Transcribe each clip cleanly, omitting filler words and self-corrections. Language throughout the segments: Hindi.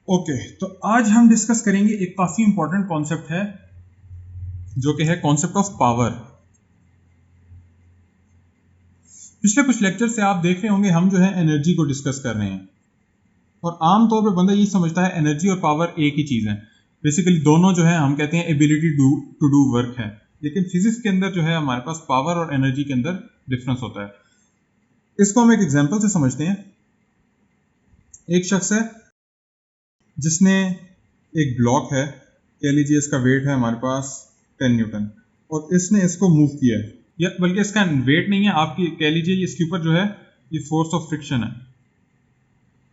ओके, तो आज हम डिस्कस करेंगे एक काफी इंपॉर्टेंट कॉन्सेप्ट है जो कि है कॉन्सेप्ट ऑफ पावर। पिछले कुछ लेक्चर से आप देख रहे होंगे हम जो है एनर्जी को डिस्कस कर रहे हैं और आमतौर पे बंदा यही समझता है एनर्जी और पावर एक ही चीज है। बेसिकली दोनों जो है हम कहते हैं एबिलिटी टू डू वर्क है, लेकिन फिजिक्स के अंदर जो है हमारे पास पावर और एनर्जी के अंदर डिफरेंस होता है। इसको हम एक एग्जाम्पल से समझते हैं। एक शख्स है जिसने एक ब्लॉक है, कह लीजिए इसका वेट है हमारे पास 10 न्यूटन और इसने इसको मूव किया है, या बल्कि इसका वेट नहीं है, आपकी कह लीजिए इसके ऊपर जो है ये फोर्स ऑफ फ्रिक्शन है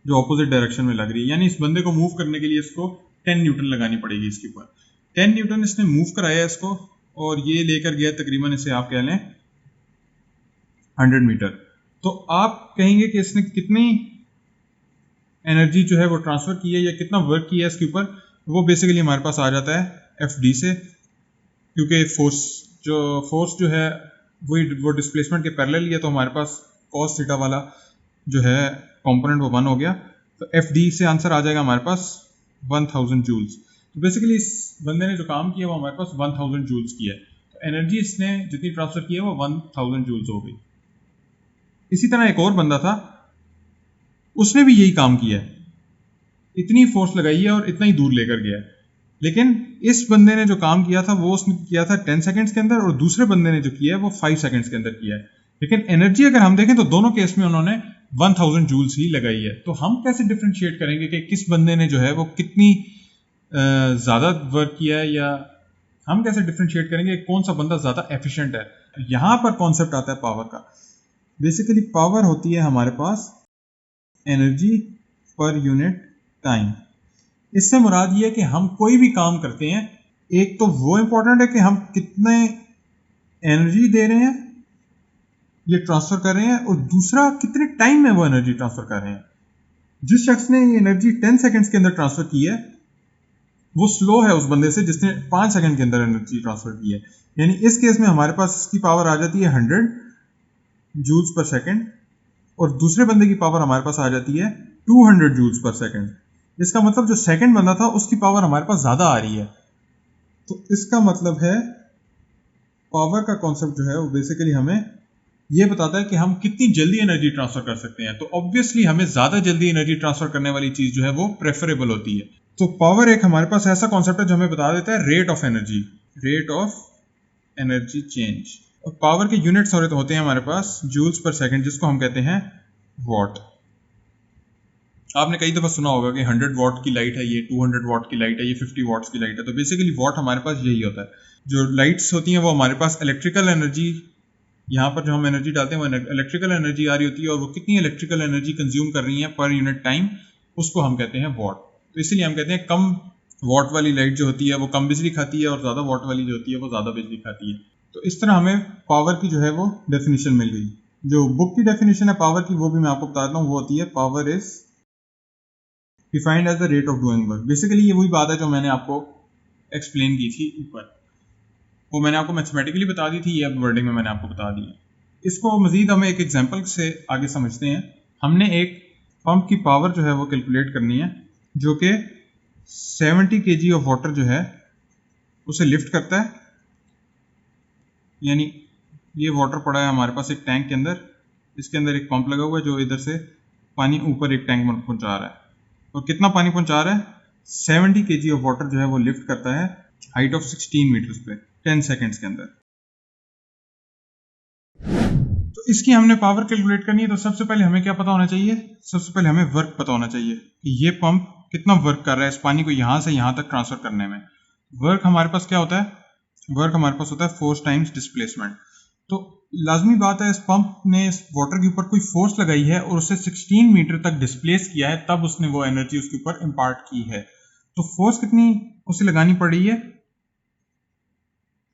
जो ऑपोजिट डायरेक्शन में लग रही है, यानी इस बंदे को मूव करने के लिए इसको 10 न्यूटन लगानी पड़ेगी इसके ऊपर। 10 न्यूटन इसने मूव कराया इसको और ये लेकर गया तकरीबन इसे आप कह लें 100 मीटर। तो आप कहेंगे कि इसने कितनी एनर्जी जो है वो ट्रांसफर की है या कितना वर्क किया है इसके ऊपर, वो बेसिकली हमारे पास आ जाता है एफ डी से, क्योंकि फोर्स जो है वो डिस्प्लेसमेंट के पैरेलल ही है, तो हमारे पास कॉस थीटा वाला जो है कंपोनेंट वो 1 हो गया, तो एफ डी से आंसर आ जाएगा हमारे पास 1000 जूल्स। तो बेसिकली इस बंदे ने जो काम किया वो हमारे पास 1000 जूल्स किया है, तो एनर्जी इसने जितनी ट्रांसफर की है वो 1000 जूल्स हो गई। इसी तरह एक और बंदा था, उसने भी यही काम किया है, इतनी फोर्स लगाई है और इतना ही दूर लेकर गया है, लेकिन इस बंदे ने जो काम किया था वो उसने किया था 10 सेकंड्स के अंदर और दूसरे बंदे ने जो किया है वो 5 सेकंड्स के अंदर किया है। लेकिन एनर्जी अगर हम देखें तो दोनों केस में उन्होंने 1000 जूल्स ही लगाई है। तो हम कैसे डिफरेंशिएट करेंगे कि किस बंदे ने जो है वो कितनी ज़्यादा वर्क किया है, या हम कैसे डिफरेंशिएट करेंगे कौन सा बंदा ज़्यादा एफिशिएंट है। यहाँ पर कॉन्सेप्ट आता है पावर का। बेसिकली पावर होती है हमारे पास एनर्जी पर यूनिट टाइम। इससे मुराद ये है कि हम कोई भी काम करते हैं, एक तो वो इंपॉर्टेंट है कि हम कितने एनर्जी दे रहे हैं, ये ट्रांसफर कर रहे हैं, और दूसरा कितने टाइम में वो एनर्जी ट्रांसफर कर रहे हैं। जिस शख्स ने ये एनर्जी 10 सेकंड्स के अंदर ट्रांसफर की है वो स्लो है उस बंदे से जिसने 5 सेकंड के अंदर एनर्जी ट्रांसफर की है। यानी इस केस में हमारे पास इसकी पावर आ जाती है 100 जूल्स पर सेकंड और दूसरे बंदे की पावर हमारे पास आ जाती है 200 जूल्स पर सेकंड। इसका मतलब जो सेकंड बंदा था उसकी पावर हमारे पास ज्यादा आ रही है। तो इसका मतलब है पावर का कॉन्सेप्ट जो है वो बेसिकली हमें ये बताता है कि हम कितनी जल्दी एनर्जी ट्रांसफर कर सकते हैं। तो ऑब्वियसली हमें ज्यादा जल्दी एनर्जी ट्रांसफर करने वाली चीज जो है वो प्रेफरेबल होती है। तो पावर एक हमारे पास ऐसा कॉन्सेप्ट है जो हमें बता देता है रेट ऑफ एनर्जी चेंज। और पावर के यूनिट्स होते हैं हमारे पास जूल्स पर सेकंड, जिसको हम कहते हैं वॉट। आपने कई दफ़ा सुना होगा कि 100 वॉट की लाइट है, ये 200 वॉट की लाइट है, ये 50 वॉट्स की लाइट है। तो बेसिकली वॉट हमारे पास यही होता है। जो लाइट्स होती हैं वो हमारे पास इलेक्ट्रिकल एनर्जी, यहाँ पर जो हम एनर्जी डालते हैं वो इलेक्ट्रिकल एनर्जी आ रही होती है, और वो कितनी इलेक्ट्रिकल एनर्जी कंज्यूम कर रही है पर यूनिट टाइम, उसको हम कहते हैं वॉट। तो इसलिए हम कहते हैं कम वॉट वाली लाइट जो होती है वो कम बिजली खाती है और ज़्यादा वॉट वाली जो होती है वो ज़्यादा बिजली खाती है। तो इस तरह हमें पावर की जो है वो डेफिनेशन मिल गई। जो बुक की डेफिनेशन है पावर की वो भी मैं आपको बता देता हूँ, वो होती है power is defined as the rate of doing work. Basically ये वही बात है जो मैंने आपको एक्सप्लेन की थी ऊपर, वो मैंने आपको मैथमेटिकली बता दी थी, ये अब वर्डिंग में मैंने आपको बता दी है। इसको मजीद हमें एक एग्जांपल से आगे समझते हैं। हमने एक पंप की पावर जो है वो कैलकुलेट करनी है जो कि 70 kg ऑफ वाटर जो है उसे लिफ्ट करता है। यानी ये वाटर पड़ा है हमारे पास एक टैंक के अंदर, इसके अंदर एक पंप लगा हुआ है जो इधर से पानी ऊपर एक टैंक में पहुंचा रहा है। और कितना पानी पहुंचा रहा है? 70 kg ऑफ वाटर जो है वो लिफ्ट करता है हाइट ऑफ 16 मीटर्स पे 10 सेकंड्स के अंदर। तो इसकी हमने पावर कैलकुलेट करनी है, तो सबसे पहले हमें क्या पता होना चाहिए? सबसे पहले हमें वर्क पता होना चाहिए कि ये पंप कितना वर्क कर रहा है इस पानी को यहां से यहां तक ट्रांसफर करने में। वर्क हमारे पास क्या होता है? वर्क हमारे पास होता है फोर्स टाइम्स डिस्प्लेसमेंट। तो लाजमी बात है इस पंप ने इस वाटर के ऊपर कोई फोर्स लगाई है और उसे 16 मीटर तक डिस्प्लेस किया है, तब उसने वो एनर्जी उसके ऊपर इंपार्ट की है। तो फोर्स कितनी उसे लगानी पड़ रही है?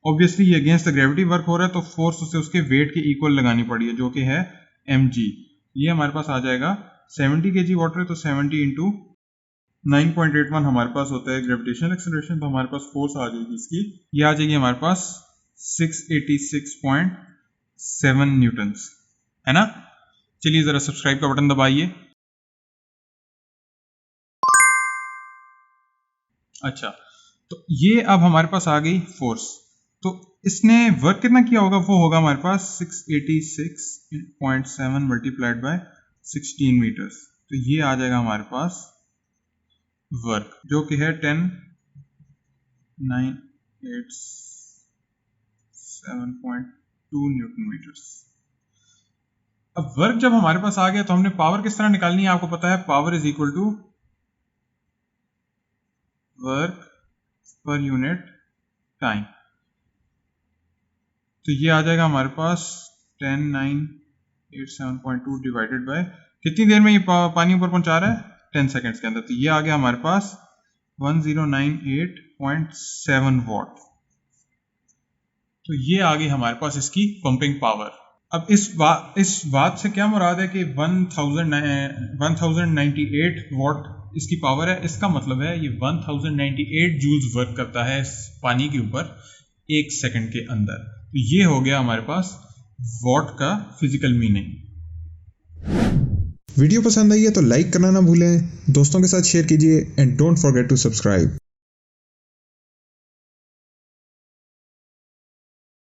ऑब्वियसली ये अगेंस्ट द ग्रेविटी वर्क हो रहा है, तो फोर्स उसे उसके वेट के इक्वल लगानी पड़ी है जो कि है mg। ये हमारे पास आ जाएगा 70 kg वाटर है, तो 70 इंटू 9.81 हमारे पास होता है ग्रेविटेशनल एक्सेलरेशन। तो हमारे पास फोर्स आ जाएगी इसकी, ये आ जाएगी हमारे पास 686.7 न्यूटन्स, है ना। चलिए जरा सब्सक्राइब का बटन दबाइए। अच्छा, तो ये अब हमारे पास आ गई फोर्स। तो इसने वर्क कितना किया होगा, वो होगा हमारे पास 686.7 मल्टीप्लाइड बाय 16 मीटर्स। तो ये आ जाएगा हमारे पास वर्क, जो कि है 10,987.2 न्यूटन मीटर्स। अब वर्क जब हमारे पास आ गया तो हमने पावर किस तरह निकालनी है, आपको पता है power is equal to work per unit time. तो ये आ जाएगा हमारे पास 10,987.2 डिवाइडेड बाय कितनी देर में ये पानी ऊपर पहुंचा रहा है, 10 सेकेंड्स के अंदर। तो ये आ गया हमारे पास 1098.7 वॉट। तो ये आ गई हमारे पास इसकी पंपिंग पावर। अब इस बात से क्या मुराद है कि 1098 वॉट इसकी पावर है, इसका मतलब है ये 1098 जूल्स वर्क करता है इस पानी के ऊपर 1 सेकंड के अंदर। तो ये हो गया हमारे पास वॉट का फिजिकल मीनिंग। वीडियो पसंद आई है तो लाइक करना ना भूलें, दोस्तों के साथ शेयर कीजिए and don't forget to subscribe.